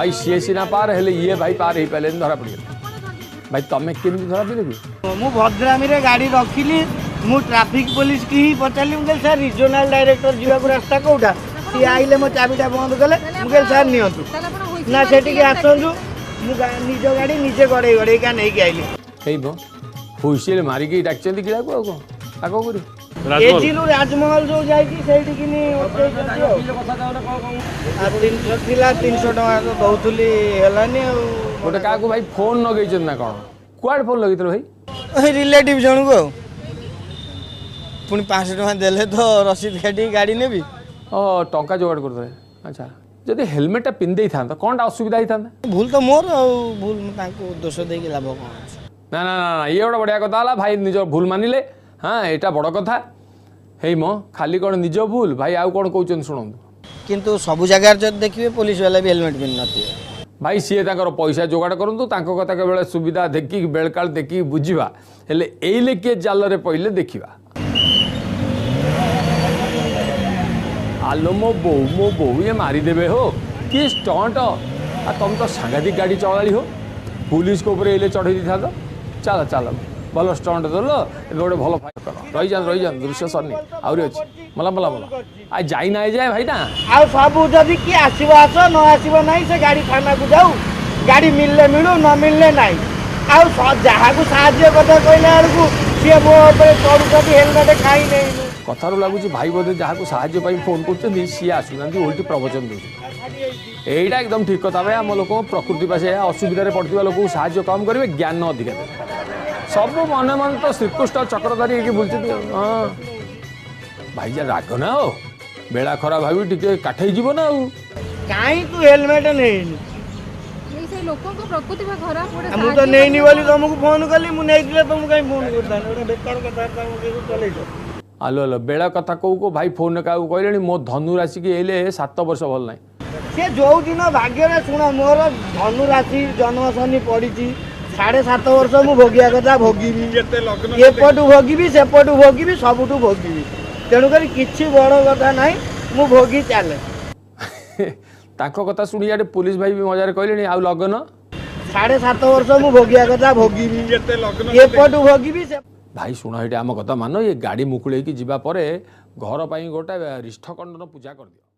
भाई सी सीना पार हेले ये भाई पार ही पहले धरा पड़ भाई तमें केमती धरा पड़े कि मु भद्रामी रे गाड़ी रखिली मु ट्रैफिक पुलिस की ही पचारि मुझे सर रिजनल डायरेक्टर जीवाक रास्ता कोटा सी आइले मो चाबीटा बंद कले मुझे सर नियंतु ना सेठी के आसंजु मु निज गाड़ी निजे गड़े गड़े का नहीं के आइली हेई बो हुइसिल मारी के डाकचंदी किला को आको आको करी एजिलु राजमहल जो जाई की सेठी किनी ओते आ 300 थिला 300 टका तो दउथुली हेलानी गोटे का को भाई फोन न गई ना कोन क्वाड फोन लगित भाई रिलेटिव जन को पुनी 500 टका देले तो रसीद काटी गाड़ी नेबी ओ टंका जोगाड़ कर दे अच्छा जदि हेलमेट पिंधे था कौन असुविधा ही था भूल तो मोर भूल तांको दोष दे के लाभ कोन ना ना ना ये गोटे बढ़िया कथा है भाई निज भूल मानिले हाँ यहाँ बड़ कथा हे मो खाली कौन निज भूल भाई आउ कौन कहते शुणु किंतु सब जगह जब देखिए पुलिस वाला भी हेलमेट पिंध नथि भाई सी पैसा जोगाड़ करूँ कथा के सुविधा देखिक बेलकाल देखिक बुझा हेले एइले किए जाल पहले देखा आलो मो बो ये मारिदेवे हो किए स्टंट आ तुम तो सांघातिक गाड़ी चलाली हो पुलिस को ऊपर चढ़ई दी था तो चल चल भल स्टंट देल ए गोटे भल रही जान दृश्य सरनी आहरी अच्छी मला मला मला आज जाई ना जाए भाई ना आ सब जदि किए आसो आस न आसो ना से गाड़ी थाना को जाऊ गाड़ी मिलले मिलू न मिलले ना आ जहाँ को साहाଯ୍य कथा कहला बेलू सी मो चढ़ुं हेलमेट खाई नहीं कथार लगुच भाई बोधे जहाँ को साहाଯ୍य फोन कर सी आसुना उल्टी प्रवचन दे यहीटा एकदम ठीक कथा भाई आम लोग प्रकृति पास असुविधा पड़ता लोग साहाଯ୍य कम करेंगे ज्ञान अधिका देवे सब मन मन तो श्रीकृष्ण चक्रधारी होगी बुलती हाँ भाई जा राग ना हो बेला खरा भावी टे काठे जीव ना कहीं तू हेलमेट नहीं मुझे तो नहीं बोली तुमको फोन कली मुझे तुमको कहीं फोन करता बेकार कथा चल आलो आलो बेला कथा कौ को भाई फोन क्या कहले मो धनु राशि की एले 7 वर्ष भल ना सी जो दिन भाग्य शुण मोर धनु राशि जन्म शनि पड़ी 7.5 वर्ष मु भोगिया कथा भोगिबी एपटू भोगिबी सेपटू भोगिबी सबुठू भोगिबी तेणुक किसी बड़ कथा ना मु भोगी चले ताको कथा शुणी यार पुलिस भाई भी मजार कहले आउ लगन 7.5 वर्ष मु भोगिया कथा भोगिबी एपटू भोगिबी भाई शुण ये आम कथा मान ये गाड़ी मुकुले की जीवा पर घर पर गोटे रिष्ठखंडन पूजा कर दियो।